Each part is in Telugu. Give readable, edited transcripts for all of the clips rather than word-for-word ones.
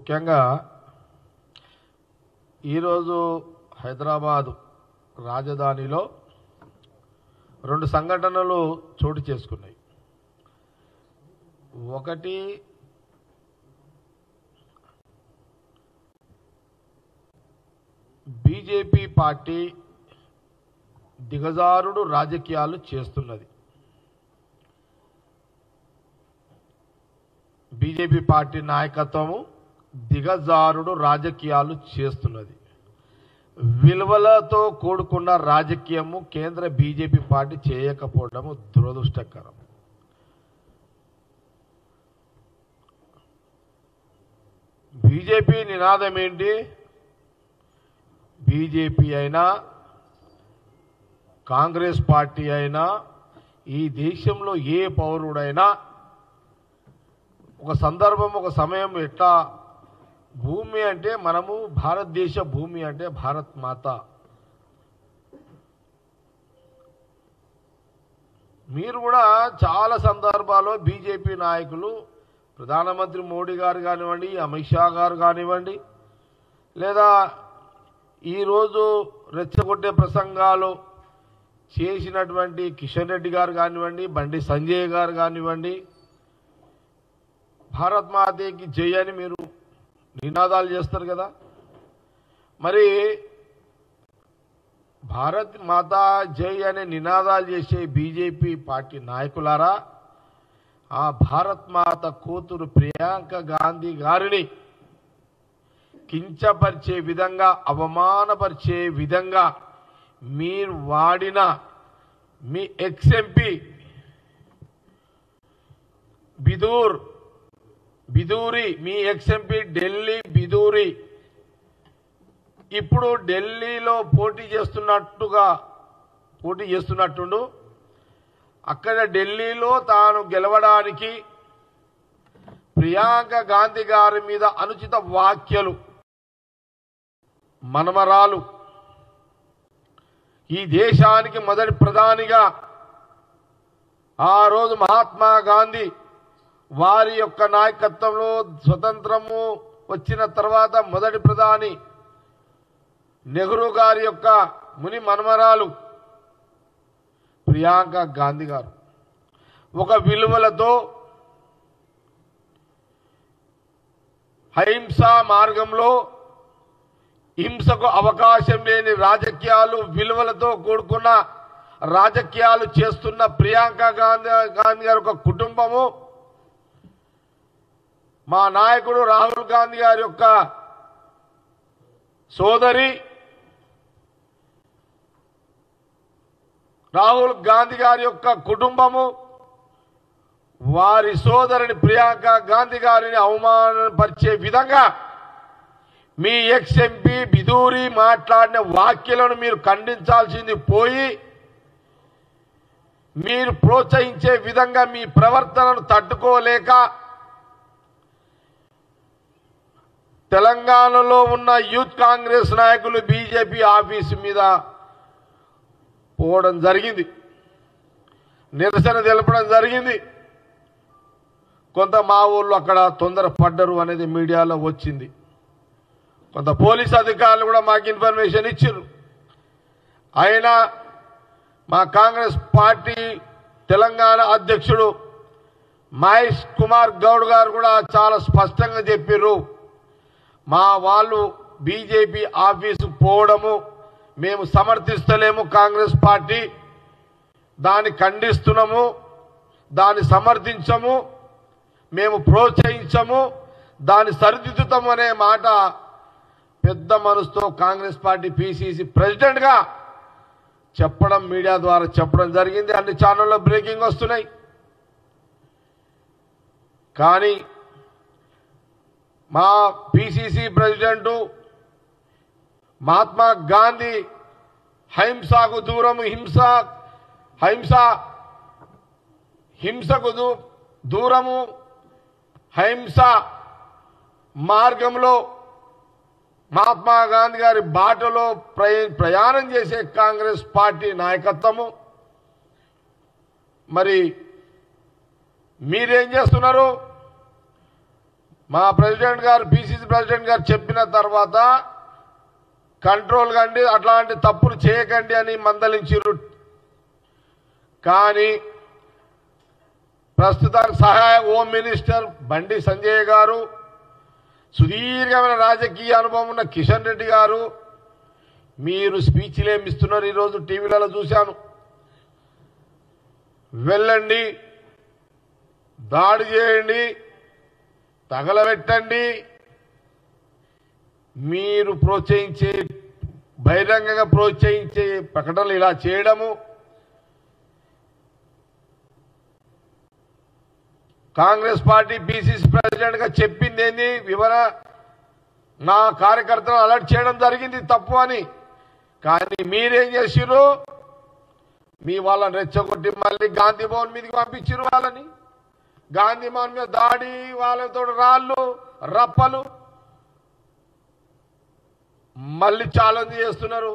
ముఖ్యంగా ఈరోజు హైదరాబాద్ రాజధానిలో రెండు సంఘటనలు చోటు చేసుకున్నాయి. ఒకటి బీజేపీ పార్టీ దిగజారుడు రాజకీయాలు చేస్తున్నది. బీజేపీ పార్టీ నాయకత్వము దిగజారుడు రాజకీయాలు చేస్తున్నది. విలువలతో కూడుకున్న రాజకీయము కేంద్ర బీజేపీ పార్టీ చేయకపోవడం దురదృష్టకరం. బీజేపీ నినాదం ఏంటి? బీజేపీ అయినా కాంగ్రెస్ పార్టీ అయినా ఈ దేశంలో ఏ పౌరుడైనా ఒక సందర్భం ఒక సమయం ఎట్లా భూమి అంటే మనము భారతదేశ భూమి అంటే భారత్ మాత. మీరు కూడా చాలా సందర్భాల్లో బీజేపీ నాయకులు ప్రధానమంత్రి మోడీ గారు కానివ్వండి, అమిత్ షా గారు కానివ్వండి, లేదా ఈరోజు రెచ్చగొట్టే ప్రసంగాలు చేసినటువంటి కిషన్ రెడ్డి గారు కానివ్వండి, బండి సంజయ్ గారు కానివ్వండి, భారత్ మాతకి జై అని మీరు నినాదాలు చేస్తారు కదా. మరి భారత్ మాతా జై అనే నినాదాలు చేసే బీజేపీ పార్టీ నాయకులారా, ఆ భారత్ మాత కూతురు ప్రియాంక గాంధీ గారిని కించపరిచే విధంగా, అవమానపరిచే విధంగా మీరు వాడిన మీ ఎక్స్ఎంపీ బిదూరి, మీ ఎక్స్ఎంపీ ఢిల్లీ బిదూరి ఇప్పుడు ఢిల్లీలో పోటీ చేస్తున్నట్టుండు. అక్కడ ఢిల్లీలో తాను గెలవడానికి ప్రియాంక గాంధీ గారి మీద అనుచిత వ్యాఖ్యలు, మనమరాలు ఈ దేశానికి మొదటి ప్రధానిగా ఆ రోజు మహాత్మా గాంధీ వారి యొక్క నాయకత్వంలో స్వతంత్రము వచ్చిన తర్వాత మొదటి ప్రధాని నెహ్రూ గారి యొక్క ముని మనమరాలు ప్రియాంక గాంధీ గారు ఒక విలువలతో అహింసా మార్గంలో హింసకు అవకాశం లేని రాజకీయాలు, విలువలతో కూడుకున్న రాజకీయాలు చేస్తున్న ప్రియాంక గాంధీ గారి ఒక కుటుంబము, మా నాయకుడు రాహుల్ గాంధీ గారి యొక్క సోదరి, రాహుల్ గాంధీ గారి యొక్క కుటుంబము వారి సోదరుని ప్రియాంక గాంధీ గారిని అవమానపరిచే విధంగా మీ ఎక్స్ఎంపీ బిదూరి మాట్లాడిన వ్యాఖ్యలను మీరు ఖండించాల్సింది పోయి, మీరు ప్రోత్సహించే విధంగా మీ ప్రవర్తనను తట్టుకోలేక తెలంగాణలో ఉన్న యూత్ కాంగ్రెస్ నాయకులు బీజేపీ ఆఫీసు మీద పోవడం జరిగింది, నిరసన తెలపడం జరిగింది. కొంత మా ఊళ్ళో అక్కడ తొందరపడ్డరు అనేది మీడియాలో వచ్చింది. కొంత పోలీస్ అధికారులు కూడా మాకు ఇన్ఫర్మేషన్ ఇచ్చారు. అయినా మా కాంగ్రెస్ పార్టీ తెలంగాణ అధ్యక్షుడు మహేష్ కుమార్ గౌడ్ గారు కూడా చాలా స్పష్టంగా చెప్పారు, మా వాళ్ళు బీజేపీ ఆఫీసు పోవడము మేము సమర్థిస్తలేము, కాంగ్రెస్ పార్టీ దాన్ని ఖండిస్తున్నాము, దాన్ని సమర్థించము, మేము ప్రోత్సహించము, దాన్ని సరిదిద్దుతాము అనే మాట పెద్ద మనసుతో కాంగ్రెస్ పార్టీ పిసిసి ప్రెసిడెంట్గా చెప్పడం, మీడియా ద్వారా చెప్పడం జరిగింది. అన్ని ఛానల్లో బ్రేకింగ్ వస్తున్నాయి. కానీ మా పిసిసి ప్రెసిడెంటు మహాత్మా గాంధీ హింసకు దూరము, హింసకు దూరము, హింస మార్గంలో మహాత్మా గాంధీ గారి బాటలో ప్రయాణం చేసే కాంగ్రెస్ పార్టీ నాయకత్వము. మరి మీరేం చేస్తున్నారు? మా ప్రెసిడెంట్ గారు, పిసిసి ప్రెసిడెంట్ గారు చెప్పిన తర్వాత కంట్రోల్ కండి, అట్లాంటి తప్పులు చేయకండి అని మందలించారు. కానీ ప్రస్తుతానికి సహాయ హోం మినిస్టర్ బండి సంజయ్ గారు, సుదీర్ఘమైన రాజకీయ అనుభవం ఉన్న కిషన్ రెడ్డి గారు మీరు స్పీచ్లు ఏమి ఇస్తున్నారు? ఈరోజు టీవీలలో చూశాను. వెళ్ళండి, దాడి చేయండి, తగలబెట్టండి, మీరు ప్రోత్సహించే బహిరంగంగా ప్రోత్సహించే ప్రకటనలు ఇలా చేయడము, కాంగ్రెస్ పార్టీ పిసిసి ప్రెసిడెంట్ గా చెప్పింది ఏంది? నా కార్యకర్తలు అలర్ట్ చేయడం జరిగింది తప్పు అని. కానీ మీరేం చేసిర్రు? మీ వాళ్ళని రెచ్చగొట్టి మళ్ళీ గాంధీ భవన్ మీదకి పంపించారు. వాళ్ళని గాంధీ భవన్ మీద దాడి, వాళ్ళతో రాళ్ళు రప్పలు మళ్ళీ ఛాలెంజ్ చేస్తున్నారు.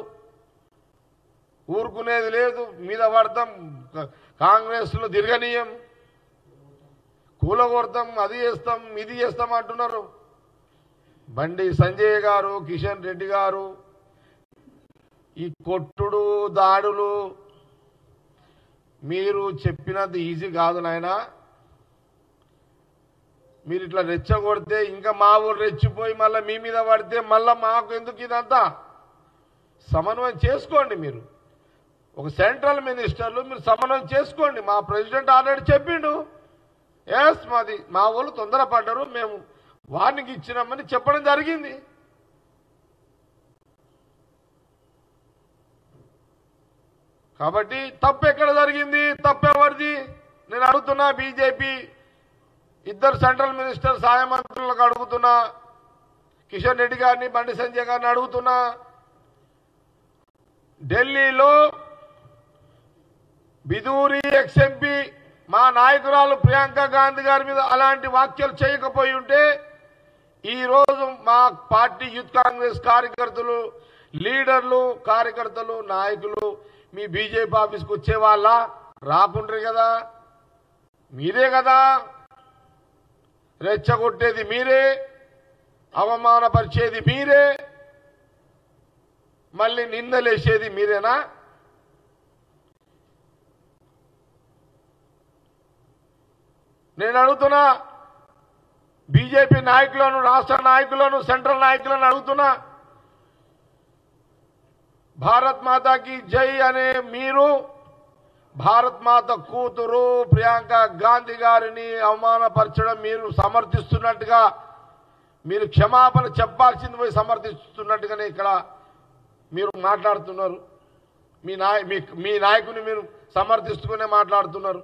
ఊరుకునేది లేదు, మీద పడతాం, కాంగ్రెస్ లో తిరగనీయం, కూలగొడతాం, అది చేస్తాం ఇది చేస్తాం అంటున్నారు. బండి సంజయ్ గారు, కిషన్ రెడ్డి గారు, ఈ కొట్టుడు దాడులు మీరు చెప్పినంత ఈజీ కాదు నాయనా. మీరు ఇట్లా రెచ్చగొడితే ఇంకా మా ఊరు రెచ్చిపోయి మళ్ళీ మీ మీద పడితే మళ్ళీ మాకు ఎందుకు ఇదంతా? సమన్వయం చేసుకోండి. మీరు ఒక సెంట్రల్ మినిస్టర్లు, మీరు సమన్వయం చేసుకోండి. మా ప్రెసిడెంట్ ఆల్రెడీ చెప్పిండు, ఎస్ మా వాళ్ళు తొందరపడ్డారు, మేము వార్నింగ్ ఇచ్చినామని చెప్పడం జరిగింది. కాబట్టి తప్పు ఎక్కడ జరిగింది? తప్పెవరిది? నేను అడుగుతున్నా. బీజేపీ ఇద్దరు సెంట్రల్ మినిస్టర్ సహాయ మంత్రులకు అడుగుతున్నా, కిషన్ రెడ్డి గారిని బండి సంజయ్ గారిని అడుగుతున్నా. ఢిల్లీలో బిదూరి ఎక్స్ఎంపీ మా నాయకురాలు ప్రియాంక గాంధీ గారి మీద అలాంటి వ్యాఖ్యలు చేయకపోయి ఉంటే ఈరోజు మా పార్టీ యూత్ కాంగ్రెస్ కార్యకర్తలు, లీడర్లు, కార్యకర్తలు, నాయకులు మీ బీజేపీ ఆఫీస్కి వచ్చేవాళ్ళ? రాకుండ్రి కదా. మీరే కదా రెచ్చగొట్టేది, మీరే అవమానపరిచేది, మీరే మళ్ళీ నిందలేసేది మీరేనా? నేను అడుగుతున్నా బీజేపీ నాయకులను, రాష్ట్ర నాయకులను, సెంట్రల్ నాయకులను అడుగుతున్నా. భారత్ మాతాకి జై అనే మీరు భారత్ మాత కూతురు ప్రియాంక గాంధీ గారిని అవమానపరచడం మీరు సమర్థిస్తున్నట్టుగా, మీరు క్షమాపణ చెప్పాల్సింది పోయి సమర్థిస్తున్నట్టుగానే ఇక్కడ మీరు మాట్లాడుతున్నారు. మీ నాయకుని మీరు సమర్థిస్తూనే మాట్లాడుతున్నారు.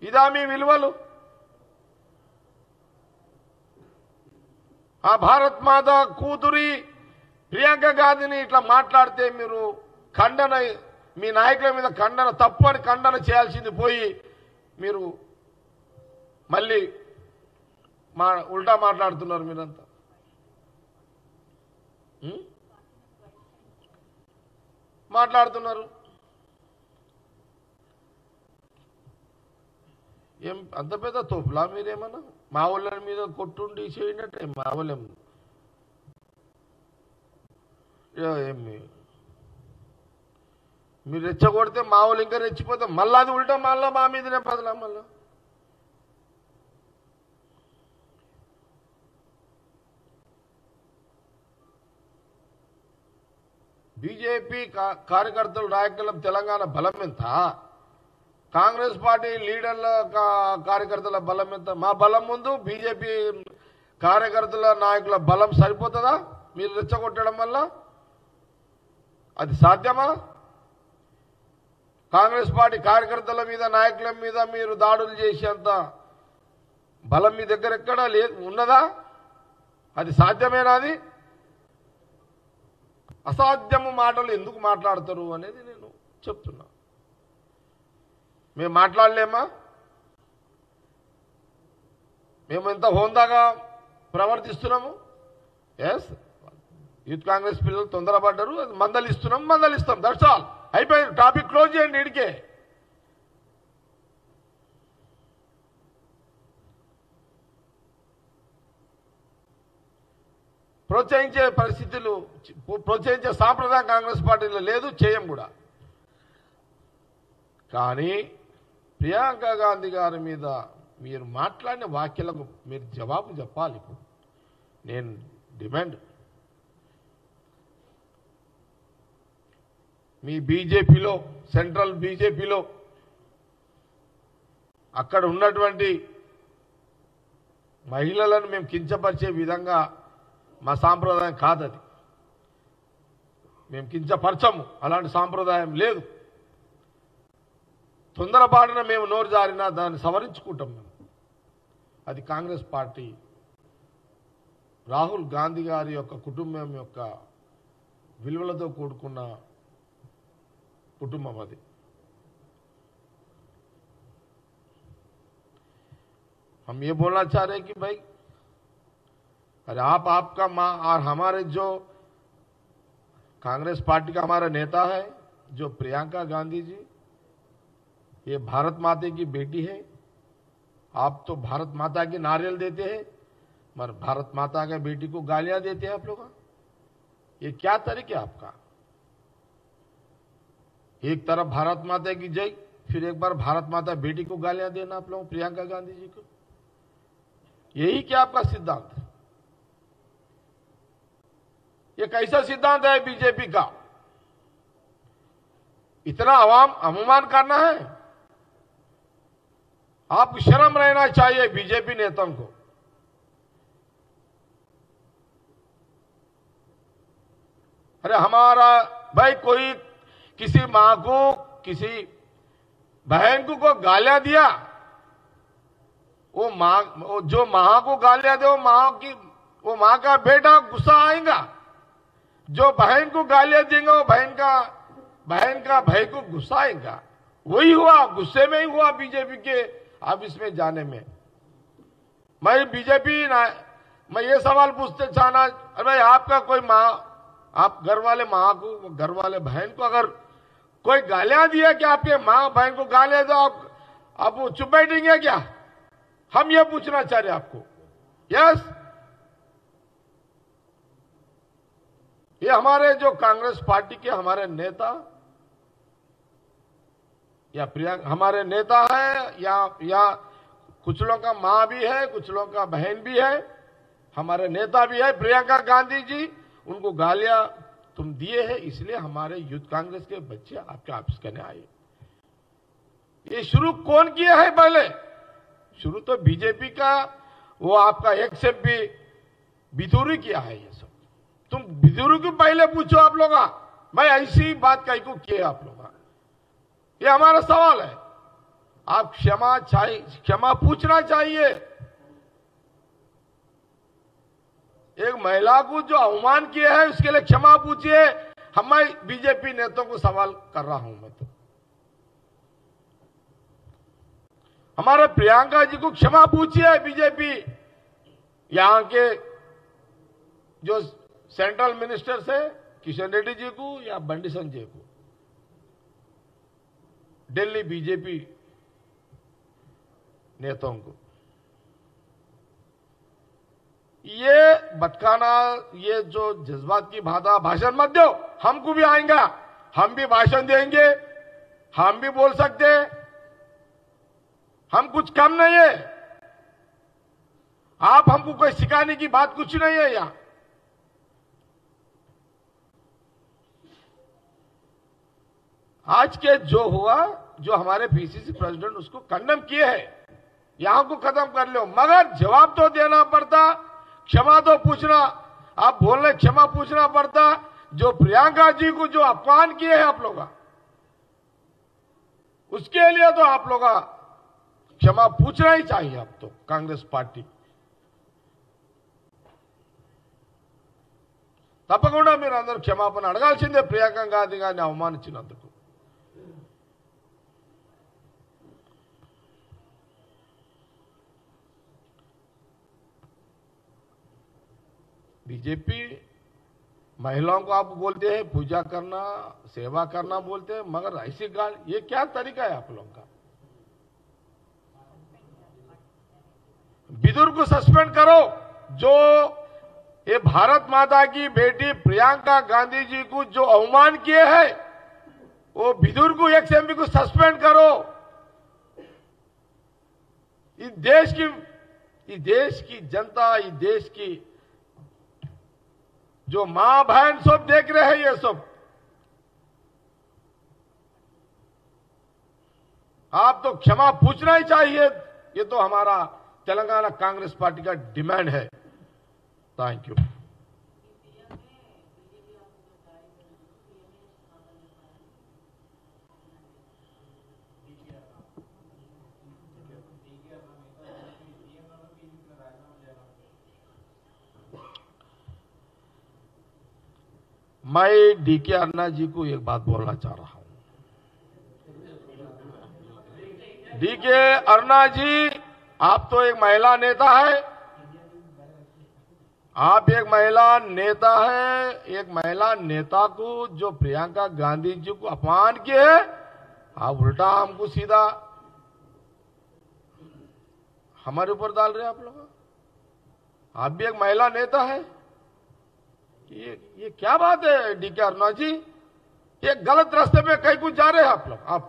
ఇదా మీ విలువలు? ఆ భారత్ మాత కూతురి ప్రియాంక గాంధీని ఇట్లా మాట్లాడితే మీరు ఖండన, మీ నాయకుల మీద ఖండన, తప్పు అని ఖండన చేయాల్సింది పోయి మీరు మళ్ళీ ఉల్టా మాట్లాడుతున్నారు. మీరంతా మాట్లాడుతున్నారు. ఏం అంత పెద్ద తోపులా మీరేమన్నా? మా వాళ్ళ మీద కొట్టుండి చేయనట్టే మా వాళ్ళేం మీరు రెచ్చగొడితే మా వాళ్ళు ఇంకా రెచ్చిపోతే మళ్ళీ అది ఉల్టా మళ్ళా మా మీదనే బదలా. మళ్ళా బీజేపీ కార్యకర్తలు, నాయకుల తెలంగాణ బలం ఎంత? కాంగ్రెస్ పార్టీ లీడర్ల కార్యకర్తల బలం ఎంత? మా బలం ముందు బీజేపీ కార్యకర్తల నాయకుల బలం సరిపోతుందా? మీరు రెచ్చగొట్టడం వల్ల అది సాధ్యమా? కాంగ్రెస్ పార్టీ కార్యకర్తల మీద, నాయకుల మీద మీరు దాడులు చేసేంత బలం మీ దగ్గర ఎక్కడా లేదు, ఉన్నదా? అది సాధ్యమేనా? అది అసాధ్యము మాటలు ఎందుకు మాట్లాడతారు అనేది నేను చెప్తున్నా. మేము మాట్లాడలేమా? మేము ఎంత హోందాగా ప్రవర్తిస్తున్నాము. ఎస్, యూత్ కాంగ్రెస్ పిల్లలు తొందరపడ్డారు, అది మందలిస్తాం. That's all. అయిపోయింది. టాపిక్ క్లోజ్ చేయండి. ఇడికే ప్రోత్సహించే పరిస్థితులు, ప్రోత్సహించే సాంప్రదాయం కాంగ్రెస్ పార్టీలో లేదు, చేయం కూడా. కానీ ప్రియాంక గాంధీ గారి మీద మీరు మాట్లాడిన వ్యాఖ్యలకు మీరు జవాబు చెప్పాలి. ఇప్పుడు నేను డిమాండ్, మీ బీజేపీలో, సెంట్రల్ బీజేపీలో అక్కడ ఉన్నటువంటి మహిళలను మేము కించపరిచే విధంగా మా సాంప్రదాయం కాదది. మేము కించపరచము, అలాంటి సాంప్రదాయం లేదు. తొందరపాటున మేము నోరు జారినా దాన్ని సవరించుకుంటాం మేము. అది కాంగ్రెస్ పార్టీ, రాహుల్ గాంధీ గారి యొక్క కుటుంబం యొక్క విలువలతో కూడుకున్న कुटुंब मध्य हम ये बोलना चाह रहे हैं कि भाई अरे आप, आपका मां और हमारे जो कांग्रेस पार्टी का हमारा नेता है जो प्रियंका गांधी जी, ये भारत माता की बेटी है. आप तो भारत माता की नारियल देते हैं, मगर भारत माता के बेटी को गालियां देते हैं आप लोग. ये क्या तरीका है आपका? एक तरफ भारत माता की जय, फिर एक बार भारत माता बेटी को गालियां देना आप लोग, प्रियंका गांधी जी को. यही क्या आपका सिद्धांत है? ये कैसा सिद्धांत है बीजेपी का? इतना अवाम अपमान करना है? आपको शर्म रहना चाहिए बीजेपी नेताओं को. अरे हमारा भाई, कोई किसी मां को, किसी बहन को गालियां दिया, वो जो मां को गालियां दे, वो मां का बेटा गुस्सा आएगा. जो बहन को गालियां देंगे वो बहन का भाई को गुस्सा आएगा. वही हुआ, गुस्से में ही हुआ बीजेपी के ऑफिस में जाने में. मैं ये सवाल पूछते चाहना, अरे भाई आपका कोई मां, आप घर वाले मां को, घर वाले बहन को अगर कोई गालियां दिया कि आपके मां बहन को गालियां दो, आप वो चुप बैठेंगे क्या? हम ये पूछना चाह रहे हैं आपको. यस, ये हमारे जो कांग्रेस पार्टी के हमारे नेता या प्रियंका हमारे नेता है, या कुछ लोगों का मां भी है, कुछ लोगों का बहन भी है, हमारे नेता भी है प्रियंका गांधी जी. उनको गालियां तुम दिए हैं, इसलिए हमारे यूथ कांग्रेस के बच्चे आपके ऑफिस करने आए. ये शुरू कौन किया है? पहले शुरू तो बीजेपी का वो आपका एक्सएमपी बिदुरी किया है. ये सब तुम बिदुरी को पहले पूछो आप लोग. मैं ऐसी बात कहीं को किए आप लोग? ये हमारा सवाल है. आप क्षमा पूछना चाहिए. एक महिला को जो अवमान किया है उसके लिए क्षमा पूछिए. मैं बीजेपी नेताओं को सवाल कर रहा हूं. मैं तो हमारे प्रियंका जी को क्षमा पूछिए. बीजेपी यहां के जो सेंट्रल मिनिस्टर है किशन रेड्डी जी को या बंडी संजय को, दिल्ली बीजेपी नेताओं को, ये भटकाना, ये जो जज्बात की भाषण मत दो. हमको भी आएगा, हम भी भाषण देंगे, हम भी बोल सकते हैं. हम कुछ कम नहीं है. आप हमको कोई सिखाने की बात कुछ नहीं है. यहां आज के जो हुआ, जो हमारे पीसीसी प्रेसिडेंट उसको कंडेम किए हैं, यहां को खत्म कर लो, मगर जवाब तो देना पड़ता, क्षमा तो पूछना, आप बोल रहे क्षमा पूछना पड़ता. जो प्रियंका जी को जो अपमान किए हैं आप लोग, उसके लिए तो आप लोग क्षमा पूछना ही चाहिए. आप तो कांग्रेस पार्टी తప్పకుండా మీరు అందరూ క్షమాపణ అడగాల్సిందే ప్రియాంక గాంధీ గారిని అవమానించినందుకు. बीजेपी महिलाओं को आप बोलते हैं पूजा करना, सेवा करना बोलते हैं, मगर ऐसी गाल, ये क्या तरीका है आप लोगों का? बिदुर को सस्पेंड करो. जो ये भारत माता की बेटी प्रियंका गांधी जी को जो अवमान किए हैं, वो बिदुर को एक्स-एमपी को सस्पेंड करो। इस देश की जनता, इस देश की जो मां बहन सब देख रहे हैं, ये सब आप तो क्षमा पूछना ही चाहिए। ये तो हमारा तेलंगाना कांग्रेस पार्टी का डिमांड है। Thank you. मैं डीके अन्ना जी को एक बात बोलना चाह रहा हूं। डीके अन्ना जी, आप तो एक महिला नेता है, आप एक महिला नेता है। एक महिला नेता को जो प्रियंका गांधी जी को अपमान किए, आप उल्टा हमको सीधा हमारे ऊपर डाल रहे हैं आप लोग। आप भी एक महिला नेता है। ये क्या बात है डीके अन्ना जी? ये गलत रास्ते पे कहीं कुछ जा रहे हैं आप लोग। आप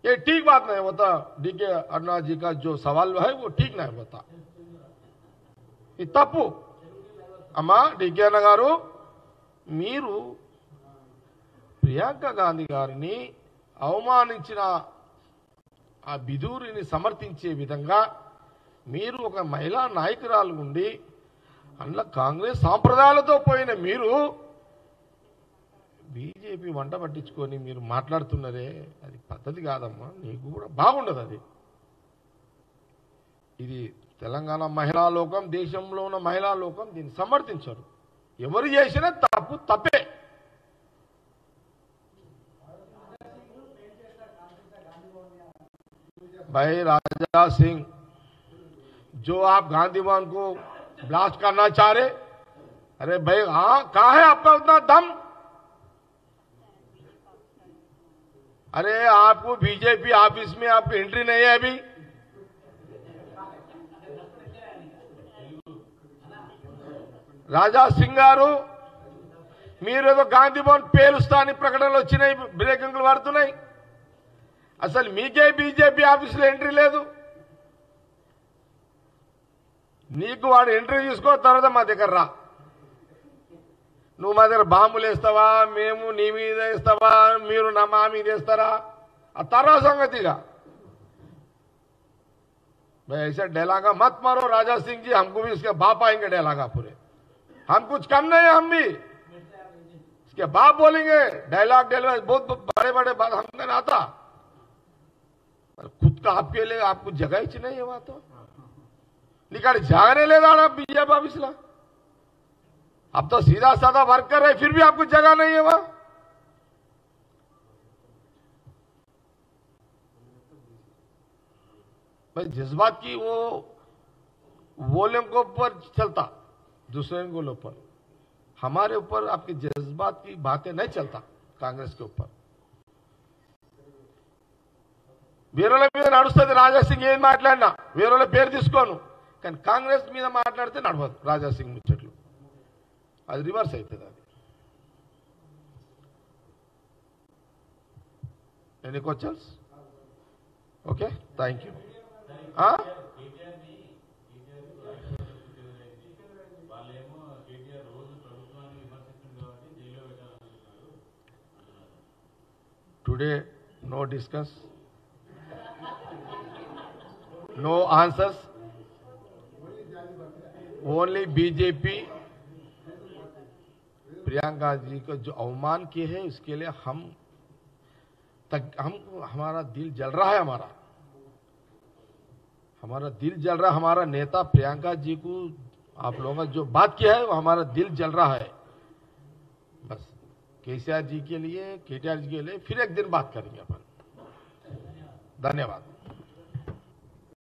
ये ठीक बात नहीं होता। डीके अन्ना जी का जो सवाल है वो ठीक नहीं होता। ये तप्पु अम्मा डीके अन्न गारू, మీరు ప్రియాంక గాంధీ గారిని అవమానించిన ఆ బిదూరిని సమర్థించే విధంగా మీరు ఒక మహిళా నాయకురాలు ఉండి అందులో కాంగ్రెస్ సాంప్రదాయాలతో పోయిన మీరు బీజేపీ వంట పట్టించుకొని మీరు మాట్లాడుతున్నారే, అది పద్ధతి కాదమ్మా. నీకు కూడా బాగుండదు అది. ఇది తెలంగాణ మహిళా లోకం, దేశంలో ఉన్న మహిళా లోకం దీన్ని సమర్థించరు. ఎవరు చేసినా తప్పు తప్పే. भाई राजा सिंह, जो आप गांधी भवन को ब्लास्ट करना चाह रहे, अरे भाई हाँ, कहाँ है आपका उतना दम? अरे आपको बीजेपी ऑफिस में आपकी एंट्री नहीं है अभी। రాజా సింగ్ గారు, మీరేదో గాంధీ భవన్ పేలుస్తా అని ప్రకటనలు వచ్చినాయి, బ్రేకింగ్లు పడుతున్నాయి. అసలు మీకే బీజేపీ ఆఫీసులో ఎంట్రీ లేదు. నీకు వాడు ఎంట్రీ తీసుకో, తర్వాత మా దగ్గర రా. నువ్వు మా దగ్గర బాంబులు వేస్తావా, మేము నీ మీద వేస్తావా, మీరు మా మీద వేస్తారా, ఆ తర్వాత సంగతిగా. भाई ऐसा डैलागा मत मारो राजा सिंह जी, हमको भी इसके बाप आएंगे डैलागा पूरे. हम कुछ कम नहीं है, हम भी इसके बाप बोलेंगे. डायलॉग बहुत बड़े बड़े बात हमको नहीं आता. खुद का आपके लिए आपको जगह ही नहीं है. वहां तो निकाल जागने ले रहा बीजेपी ऑफिसला. अब तो सीधा साधा वर्कर है, फिर भी आपको जगह नहीं है वहां. भाई जज्बात की वो वॉल्यूम को ऊपर चलता, दूसरे को ऊपर. हमारे ऊपर आपके जज्बात की बातें नहीं चलता. कांग्रेस के ऊपर వేరేల మీద నడుస్తుంది. రాజా సింగ్ ఏం మాట్లాడినా వేరేల పేరు తీసుకోను, కానీ కాంగ్రెస్ మీద మాట్లాడితే నడవదు. రాజా సింగ్ ముచ్చట్లు అది రివర్స్ అవుతుంది. అది any questions? Okay, thank you. Today no discuss, no answers, only BJP Priyanka ji को जो अवमान किए हैं उसके लिए हमारा दिल जल रहा है. हमारा दिल जल रहा है. हमारा नेता प्रियंका जी को आप लोगों ने जो बात किया है वो हमारा दिल जल रहा है. बस केसीआर जी के लिए, केटीआर जी के लिए फिर एक दिन बात करेंगे अपन. धन्यवाद.